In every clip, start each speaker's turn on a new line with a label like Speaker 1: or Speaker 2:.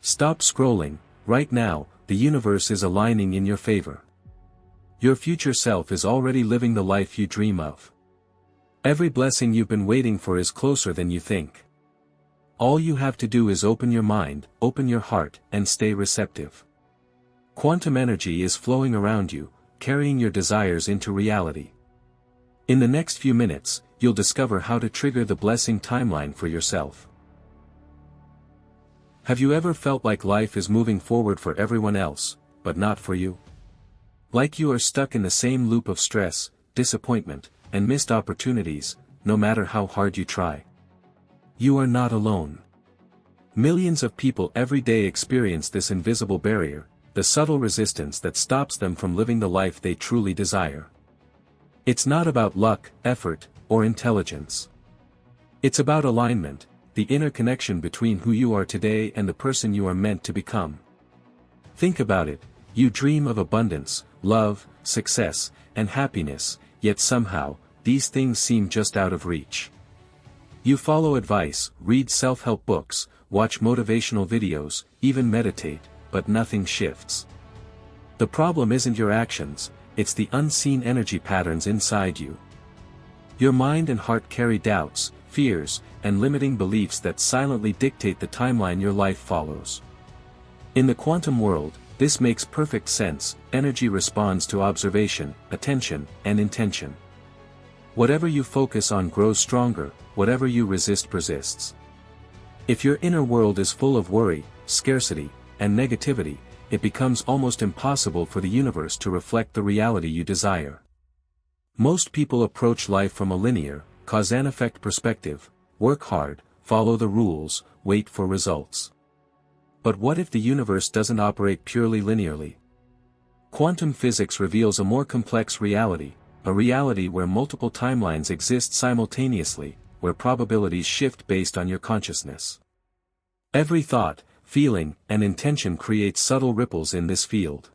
Speaker 1: Stop scrolling. Right now, the universe is aligning in your favor. Your future self is already living the life you dream of. Every blessing you've been waiting for is closer than you think. All you have to do is open your mind, open your heart, and stay receptive. Quantum energy is flowing around you, carrying your desires into reality. In the next few minutes, you'll discover how to trigger the blessing timeline for yourself. Have you ever felt like life is moving forward for everyone else, but not for you? Like you are stuck in the same loop of stress, disappointment, and missed opportunities, no matter how hard you try. You are not alone. Millions of people every day experience this invisible barrier, the subtle resistance that stops them from living the life they truly desire. It's not about luck, effort, or intelligence. It's about alignment, the inner connection between who you are today and the person you are meant to become. Think about it, you dream of abundance, love, success, and happiness, yet somehow, these things seem just out of reach. You follow advice, read self-help books, watch motivational videos, even meditate, but nothing shifts. The problem isn't your actions, it's the unseen energy patterns inside you. Your mind and heart carry doubts, fears, and limiting beliefs that silently dictate the timeline your life follows. In the quantum world, this makes perfect sense. Energy responds to observation, attention, and intention. Whatever you focus on grows stronger, whatever you resist persists. If your inner world is full of worry, scarcity, and negativity, it becomes almost impossible for the universe to reflect the reality you desire. Most people approach life from a linear, cause-and-effect perspective: work hard, follow the rules, wait for results. But what if the universe doesn't operate purely linearly? Quantum physics reveals a more complex reality, a reality where multiple timelines exist simultaneously, where probabilities shift based on your consciousness. Every thought, feeling, and intention creates subtle ripples in this field.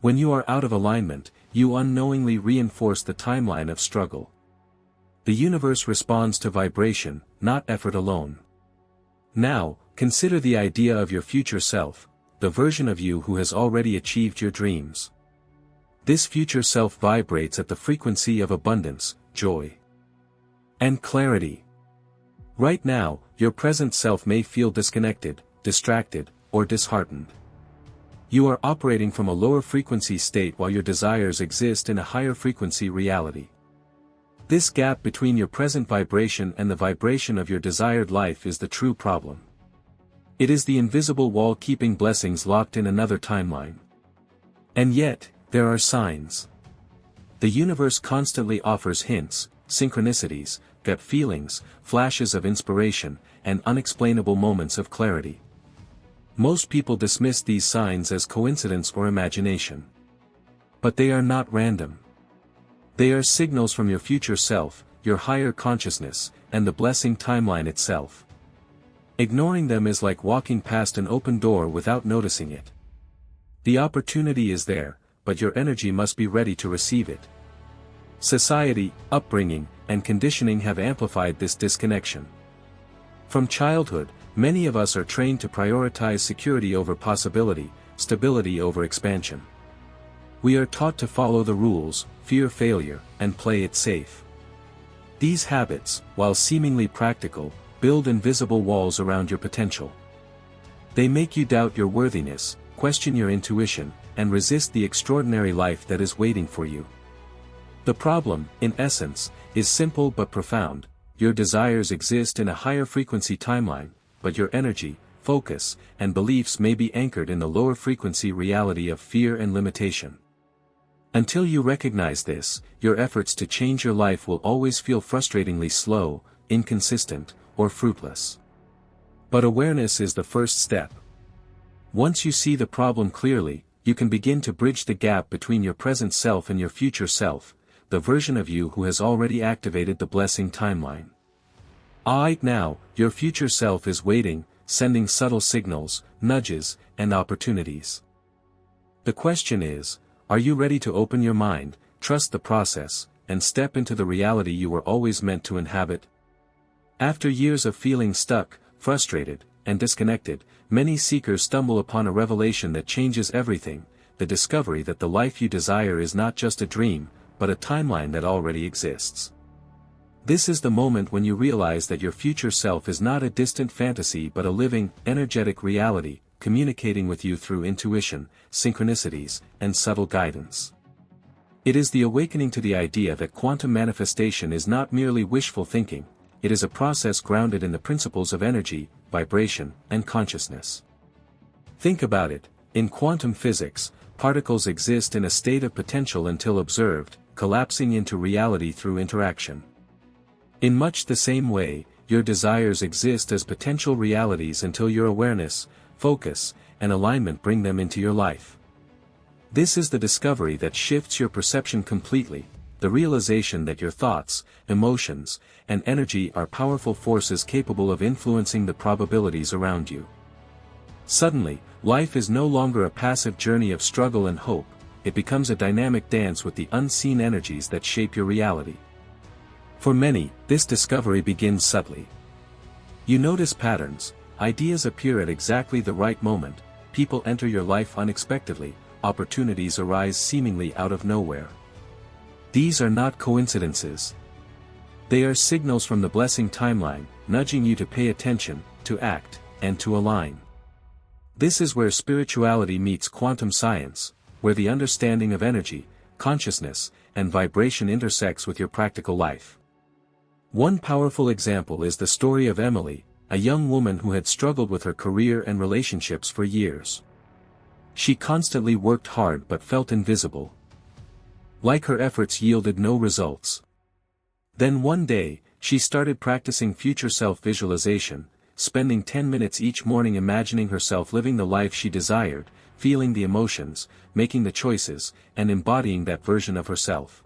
Speaker 1: When you are out of alignment, you unknowingly reinforce the timeline of struggle. The universe responds to vibration, not effort alone. Now, consider the idea of your future self, the version of you who has already achieved your dreams. This future self vibrates at the frequency of abundance, joy, and clarity. Right now, your present self may feel disconnected, distracted, or disheartened. You are operating from a lower frequency state while your desires exist in a higher frequency reality. This gap between your present vibration and the vibration of your desired life is the true problem. It is the invisible wall keeping blessings locked in another timeline. And yet, there are signs. The universe constantly offers hints, synchronicities, gut feelings, flashes of inspiration, and unexplainable moments of clarity. Most people dismiss these signs as coincidence or imagination. But they are not random. They are signals from your future self, your higher consciousness, and the blessing timeline itself. Ignoring them is like walking past an open door without noticing it. The opportunity is there, but your energy must be ready to receive it. Society, upbringing, and conditioning have amplified this disconnection. From childhood, many of us are trained to prioritize security over possibility, stability over expansion. We are taught to follow the rules, fear failure, and play it safe. These habits, while seemingly practical, build invisible walls around your potential. They make you doubt your worthiness, question your intuition, and resist the extraordinary life that is waiting for you. The problem, in essence, is simple but profound. Your desires exist in a higher frequency timeline, but your energy, focus, and beliefs may be anchored in the lower frequency reality of fear and limitation. Until you recognize this, your efforts to change your life will always feel frustratingly slow, inconsistent, or fruitless. But awareness is the first step. Once you see the problem clearly, you can begin to bridge the gap between your present self and your future self, the version of you who has already activated the blessing timeline. Right now, your future self is waiting, sending subtle signals, nudges, and opportunities. The question is, are you ready to open your mind, trust the process, and step into the reality you were always meant to inhabit? After years of feeling stuck, frustrated, and disconnected, many seekers stumble upon a revelation that changes everything: the discovery that the life you desire is not just a dream, but a timeline that already exists. This is the moment when you realize that your future self is not a distant fantasy but a living, energetic reality, communicating with you through intuition, synchronicities, and subtle guidance. It is the awakening to the idea that quantum manifestation is not merely wishful thinking, it is a process grounded in the principles of energy, vibration, and consciousness. Think about it: in quantum physics, particles exist in a state of potential until observed, collapsing into reality through interaction. In much the same way, your desires exist as potential realities until your awareness, focus, and alignment bring them into your life. This is the discovery that shifts your perception completely, the realization that your thoughts, emotions, and energy are powerful forces capable of influencing the probabilities around you. Suddenly, life is no longer a passive journey of struggle and hope, it becomes a dynamic dance with the unseen energies that shape your reality. For many, this discovery begins subtly. You notice patterns, ideas appear at exactly the right moment, people enter your life unexpectedly, opportunities arise seemingly out of nowhere. These are not coincidences. They are signals from the blessing timeline, nudging you to pay attention, to act, and to align. This is where spirituality meets quantum science, where the understanding of energy, consciousness, and vibration intersects with your practical life. One powerful example is the story of Emily, a young woman who had struggled with her career and relationships for years. She constantly worked hard but felt invisible. Like her efforts yielded no results. Then one day, she started practicing future self-visualization, spending 10 minutes each morning imagining herself living the life she desired, feeling the emotions, making the choices, and embodying that version of herself.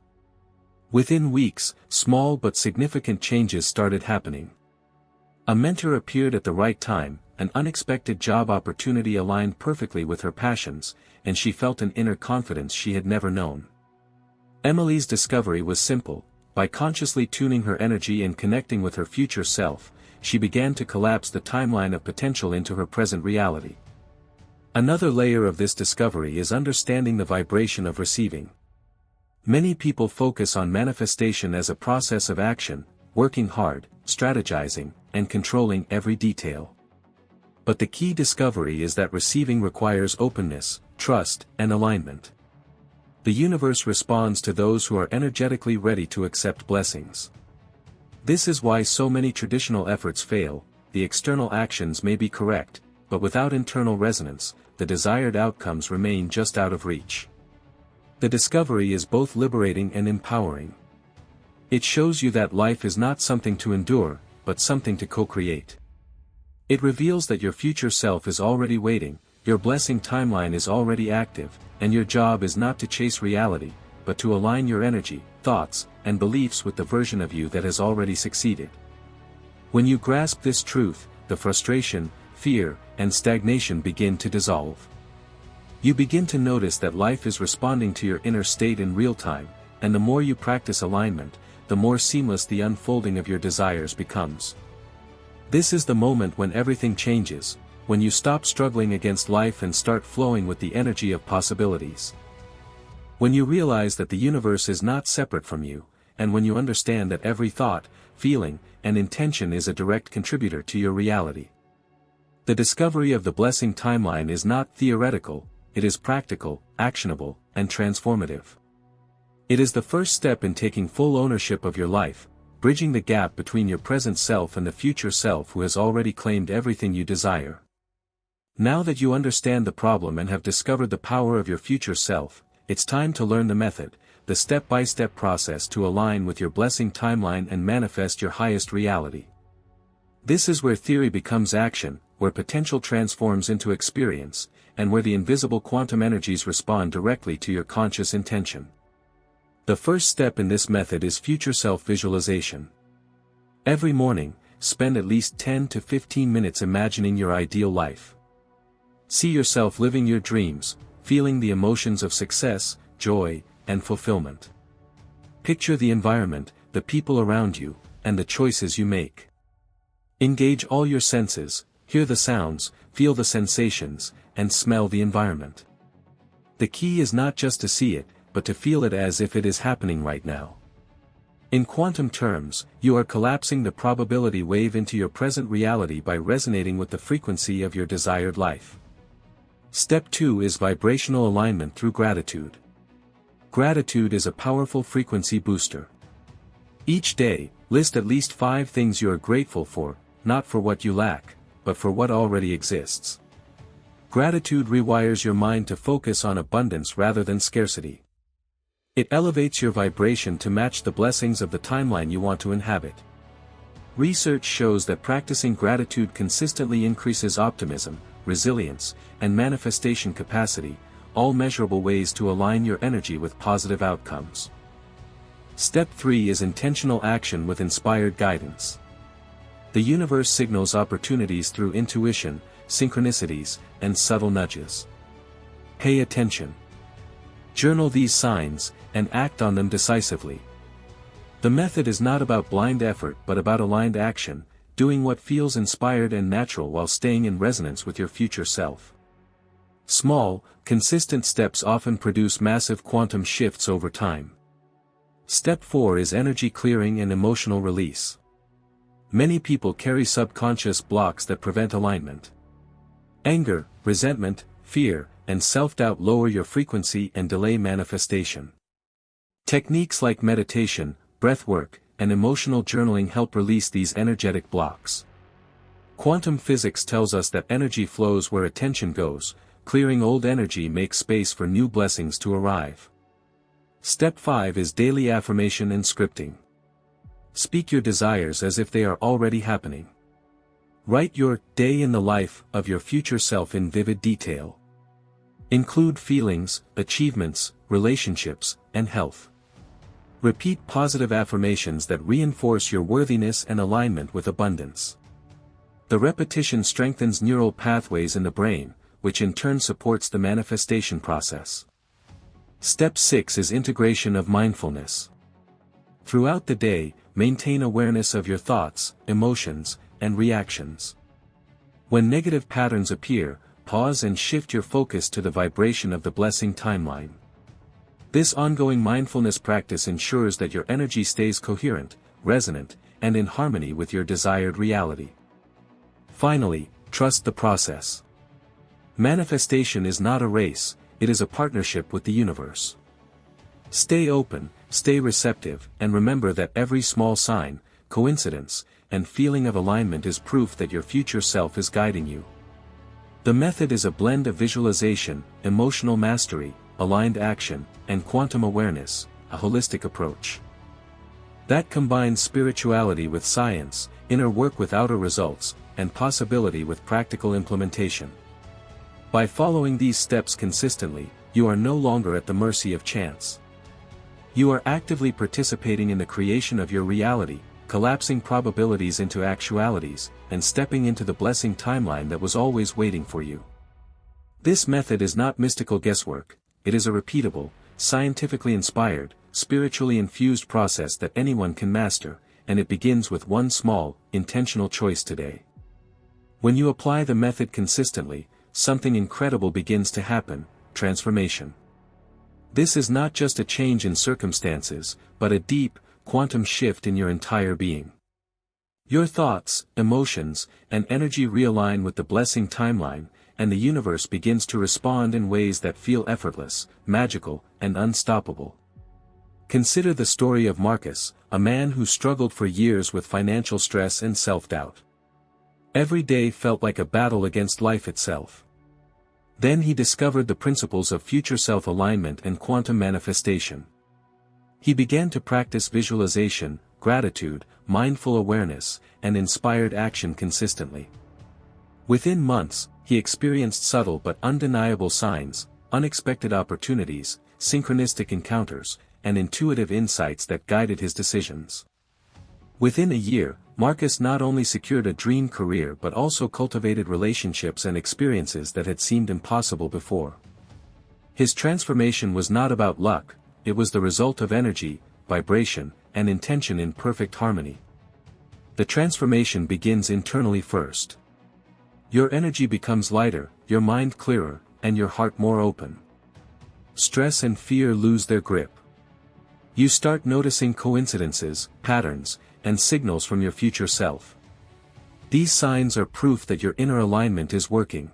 Speaker 1: Within weeks, small but significant changes started happening. A mentor appeared at the right time, an unexpected job opportunity aligned perfectly with her passions, and she felt an inner confidence she had never known. Emily's discovery was simple: by consciously tuning her energy and connecting with her future self, she began to collapse the timeline of potential into her present reality. Another layer of this discovery is understanding the vibration of receiving. Many people focus on manifestation as a process of action, working hard, strategizing, and controlling every detail. But the key discovery is that receiving requires openness, trust, and alignment. The universe responds to those who are energetically ready to accept blessings. This is why so many traditional efforts fail. The external actions may be correct, but without internal resonance, the desired outcomes remain just out of reach. The discovery is both liberating and empowering. It shows you that life is not something to endure, but something to co-create. It reveals that your future self is already waiting, your blessing timeline is already active, and your job is not to chase reality, but to align your energy, thoughts, and beliefs with the version of you that has already succeeded. When you grasp this truth, the frustration, fear, and stagnation begin to dissolve. You begin to notice that life is responding to your inner state in real time, and the more you practice alignment, the more seamless the unfolding of your desires becomes. This is the moment when everything changes, when you stop struggling against life and start flowing with the energy of possibilities. When you realize that the universe is not separate from you, and when you understand that every thought, feeling, and intention is a direct contributor to your reality. The discovery of the blessing timeline is not theoretical, it is practical, actionable, and transformative. It is the first step in taking full ownership of your life, bridging the gap between your present self and the future self who has already claimed everything you desire. Now that you understand the problem and have discovered the power of your future self, it's time to learn the method, the step-by-step process to align with your blessing timeline and manifest your highest reality. This is where theory becomes action, where potential transforms into experience, and where the invisible quantum energies respond directly to your conscious intention. The first step in this method is future self-visualization. Every morning, spend at least 10 to 15 minutes imagining your ideal life. See yourself living your dreams, feeling the emotions of success, joy, and fulfillment. Picture the environment, the people around you, and the choices you make. Engage all your senses, hear the sounds, feel the sensations, and smell the environment. The key is not just to see it, but to feel it as if it is happening right now. In quantum terms, you are collapsing the probability wave into your present reality by resonating with the frequency of your desired life. Step 2 is vibrational alignment through gratitude. Gratitude is a powerful frequency booster. Each day, list at least 5 things you are grateful for, not for what you lack, but for what already exists. Gratitude rewires your mind to focus on abundance rather than scarcity. It elevates your vibration to match the blessings of the timeline you want to inhabit. Research shows that practicing gratitude consistently increases optimism, resilience, and manifestation capacity, all measurable ways to align your energy with positive outcomes. Step 3 is intentional action with inspired guidance. The universe signals opportunities through intuition, synchronicities, and subtle nudges. Pay attention. Journal these signs, and act on them decisively. The method is not about blind effort but about aligned action, doing what feels inspired and natural while staying in resonance with your future self. Small, consistent steps often produce massive quantum shifts over time. Step 4 is energy clearing and emotional release. Many people carry subconscious blocks that prevent alignment. Anger, resentment, fear, and self-doubt lower your frequency and delay manifestation. Techniques like meditation, breathwork, and emotional journaling help release these energetic blocks. Quantum physics tells us that energy flows where attention goes. Clearing old energy makes space for new blessings to arrive. Step 5 is daily affirmation and scripting. Speak your desires as if they are already happening. Write your day in the life of your future self in vivid detail. Include feelings, achievements, relationships, and health. Repeat positive affirmations that reinforce your worthiness and alignment with abundance. The repetition strengthens neural pathways in the brain, which in turn supports the manifestation process. Step 6 is integration of mindfulness. Throughout the day, maintain awareness of your thoughts, emotions, and reactions. When negative patterns appear, pause and shift your focus to the vibration of the blessing timeline. This ongoing mindfulness practice ensures that your energy stays coherent, resonant, and in harmony with your desired reality. Finally, trust the process. Manifestation is not a race, it is a partnership with the universe. Stay open, stay receptive, and remember that every small sign, coincidence, and feeling of alignment is proof that your future self is guiding you. The method is a blend of visualization, emotional mastery, aligned action, and quantum awareness, a holistic approach that combines spirituality with science, inner work with outer results, and possibility with practical implementation. By following these steps consistently, you are no longer at the mercy of chance. You are actively participating in the creation of your reality, collapsing probabilities into actualities, and stepping into the blessing timeline that was always waiting for you. This method is not mystical guesswork, it is a repeatable, scientifically inspired, spiritually infused process that anyone can master, and it begins with one small, intentional choice today. When you apply the method consistently, something incredible begins to happen: transformation. This is not just a change in circumstances, but a deep, quantum shift in your entire being. Your thoughts, emotions, and energy realign with the blessing timeline, and the universe begins to respond in ways that feel effortless, magical, and unstoppable. Consider the story of Marcus, a man who struggled for years with financial stress and self-doubt. Every day felt like a battle against life itself. Then he discovered the principles of future self-alignment and quantum manifestation. He began to practice visualization, gratitude, mindful awareness, and inspired action consistently. Within months, he experienced subtle but undeniable signs, unexpected opportunities, synchronistic encounters, and intuitive insights that guided his decisions. Within a year, Marcus not only secured a dream career but also cultivated relationships and experiences that had seemed impossible before. His transformation was not about luck, it was the result of energy, vibration, and intention in perfect harmony. The transformation begins internally first. Your energy becomes lighter, your mind clearer, and your heart more open. Stress and fear lose their grip. You start noticing coincidences, patterns, and signals from your future self. These signs are proof that your inner alignment is working.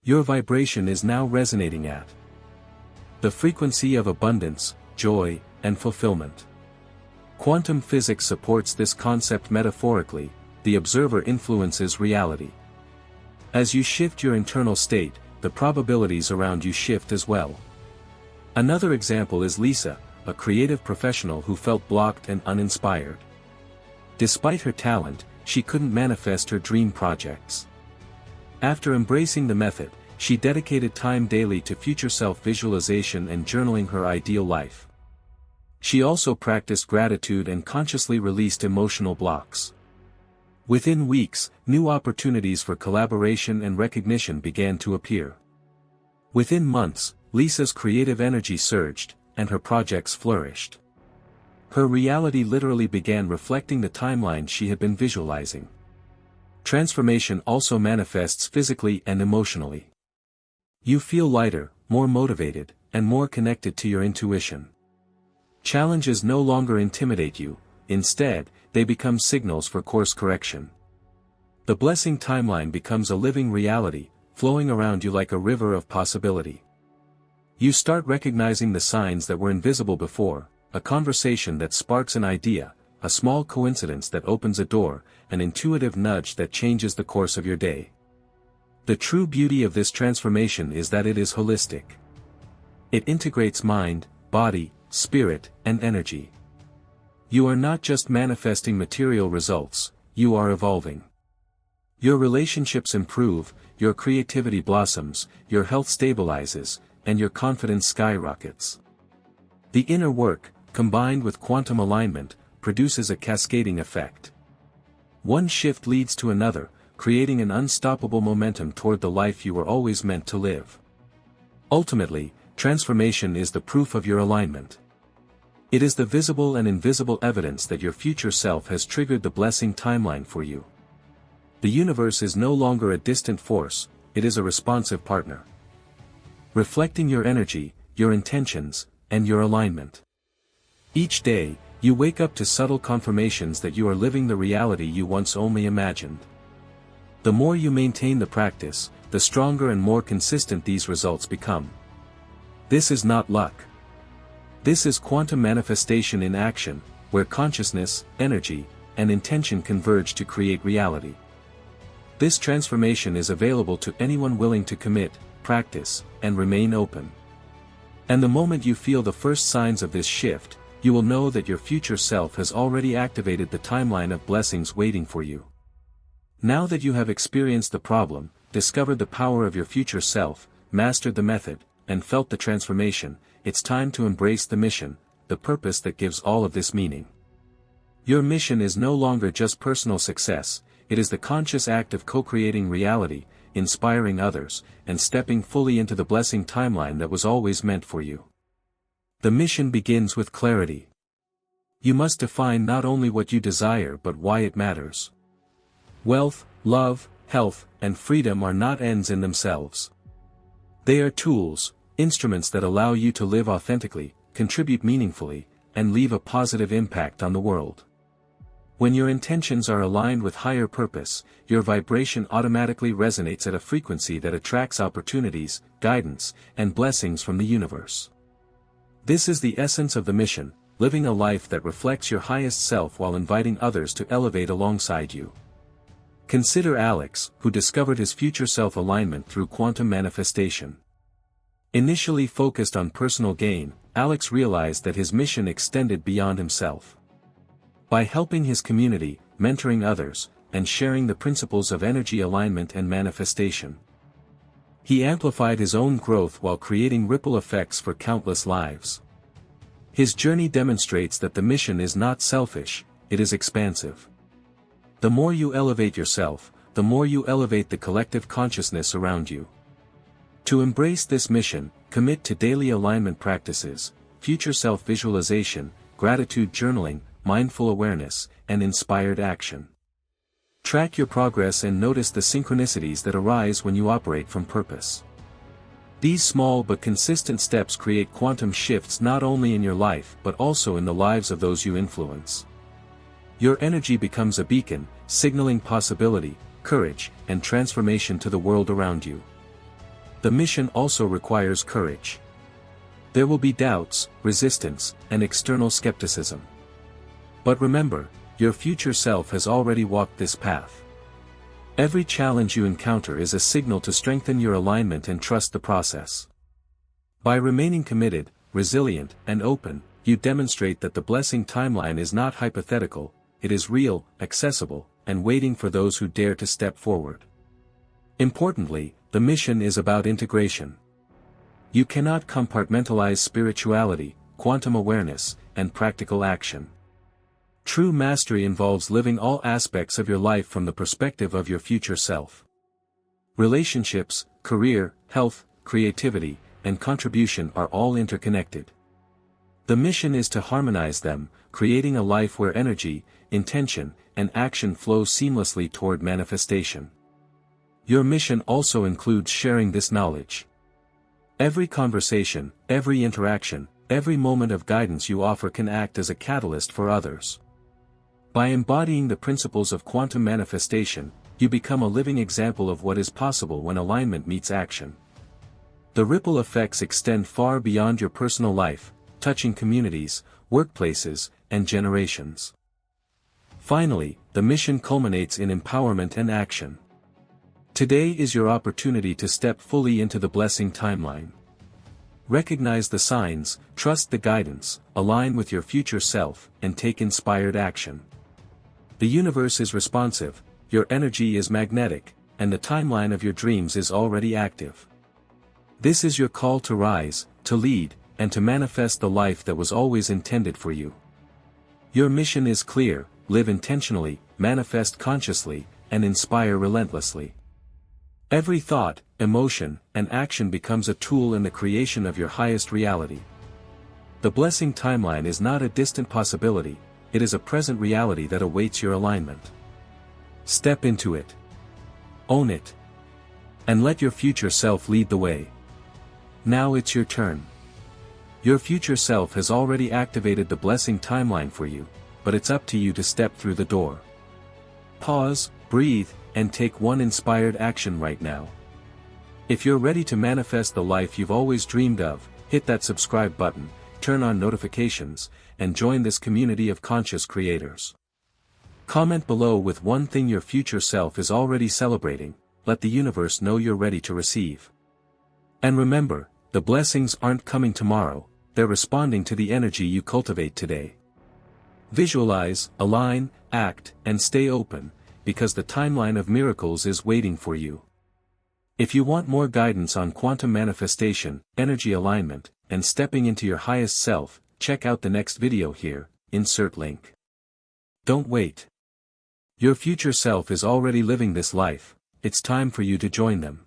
Speaker 1: Your vibration is now resonating at the frequency of abundance, joy, and fulfillment. Quantum physics supports this concept metaphorically. The observer influences reality. As you shift your internal state, the probabilities around you shift as well. Another example is Lisa, a creative professional who felt blocked and uninspired. Despite her talent, she couldn't manifest her dream projects. After embracing the method, she dedicated time daily to future self-visualization and journaling her ideal life. She also practiced gratitude and consciously released emotional blocks. Within weeks, new opportunities for collaboration and recognition began to appear. Within months, Lisa's creative energy surged, and her projects flourished. Her reality literally began reflecting the timeline she had been visualizing. Transformation also manifests physically and emotionally. You feel lighter, more motivated, and more connected to your intuition. Challenges no longer intimidate you, instead, they become signals for course correction. The blessing timeline becomes a living reality, flowing around you like a river of possibility. You start recognizing the signs that were invisible before, a conversation that sparks an idea, a small coincidence that opens a door, an intuitive nudge that changes the course of your day. The true beauty of this transformation is that it is holistic. It integrates mind, body, spirit, and energy. You are not just manifesting material results, you are evolving. Your relationships improve, your creativity blossoms, your health stabilizes, and your confidence skyrockets. The inner work, combined with quantum alignment, produces a cascading effect. One shift leads to another, creating an unstoppable momentum toward the life you were always meant to live. Ultimately, transformation is the proof of your alignment. It is the visible and invisible evidence that your future self has triggered the blessing timeline for you. The universe is no longer a distant force, it is a responsive partner. Reflecting your energy, your intentions, and your alignment. Each day, you wake up to subtle confirmations that you are living the reality you once only imagined. The more you maintain the practice, the stronger and more consistent these results become. This is not luck. This is quantum manifestation in action, where consciousness, energy, and intention converge to create reality. This transformation is available to anyone willing to commit, practice, and remain open. And the moment you feel the first signs of this shift, you will know that your future self has already activated the timeline of blessings waiting for you. Now that you have experienced the problem, discovered the power of your future self, mastered the method, and felt the transformation, it's time to embrace the mission, the purpose that gives all of this meaning. Your mission is no longer just personal success, it is the conscious act of co-creating reality, inspiring others, and stepping fully into the blessing timeline that was always meant for you. The mission begins with clarity. You must define not only what you desire but why it matters. Wealth, love, health, and freedom are not ends in themselves. They are tools, instruments that allow you to live authentically, contribute meaningfully, and leave a positive impact on the world. When your intentions are aligned with higher purpose, your vibration automatically resonates at a frequency that attracts opportunities, guidance, and blessings from the universe. This is the essence of the mission, living a life that reflects your highest self while inviting others to elevate alongside you. Consider Alex, who discovered his future self-alignment through quantum manifestation. Initially focused on personal gain, Alex realized that his mission extended beyond himself. By helping his community, mentoring others, and sharing the principles of energy alignment and manifestation, he amplified his own growth while creating ripple effects for countless lives. His journey demonstrates that the mission is not selfish, it is expansive. The more you elevate yourself, the more you elevate the collective consciousness around you. To embrace this mission, commit to daily alignment practices, future self-visualization, gratitude journaling, mindful awareness, and inspired action. Track your progress and notice the synchronicities that arise when you operate from purpose. These small but consistent steps create quantum shifts not only in your life but also in the lives of those you influence. Your energy becomes a beacon, signaling possibility, courage, and transformation to the world around you. The mission also requires courage. There will be doubts, resistance, and external skepticism. But remember, your future self has already walked this path. Every challenge you encounter is a signal to strengthen your alignment and trust the process. By remaining committed, resilient, and open, you demonstrate that the blessing timeline is not hypothetical, it is real, accessible, and waiting for those who dare to step forward. Importantly, the mission is about integration. You cannot compartmentalize spirituality, quantum awareness, and practical action. True mastery involves living all aspects of your life from the perspective of your future self. Relationships, career, health, creativity, and contribution are all interconnected. The mission is to harmonize them, creating a life where energy, intention, and action flow seamlessly toward manifestation. Your mission also includes sharing this knowledge. Every conversation, every interaction, every moment of guidance you offer can act as a catalyst for others. By embodying the principles of quantum manifestation, you become a living example of what is possible when alignment meets action. The ripple effects extend far beyond your personal life, touching communities, workplaces, and generations. Finally, the mission culminates in empowerment and action. Today is your opportunity to step fully into the blessing timeline. Recognize the signs, trust the guidance, align with your future self, and take inspired action. The universe is responsive, your energy is magnetic, and the timeline of your dreams is already active. This is your call to rise, to lead, and to manifest the life that was always intended for you. Your mission is clear: live intentionally, manifest consciously, and inspire relentlessly. Every thought, emotion, and action becomes a tool in the creation of your highest reality. The blessing timeline is not a distant possibility, it is a present reality that awaits your alignment. Step into it. Own it. And let your future self lead the way. Now it's your turn. Your future self has already activated the blessing timeline for you, but it's up to you to step through the door. Pause, breathe, and take one inspired action right now. If you're ready to manifest the life you've always dreamed of, hit that subscribe button, turn on notifications, and join this community of conscious creators. Comment below with one thing your future self is already celebrating, let the universe know you're ready to receive. And remember, the blessings aren't coming tomorrow, they're responding to the energy you cultivate today. Visualize, align, act, and stay open, because the timeline of miracles is waiting for you. If you want more guidance on quantum manifestation, energy alignment, and stepping into your highest self, check out the next video here, insert link. Don't wait. Your future self is already living this life, it's time for you to join them.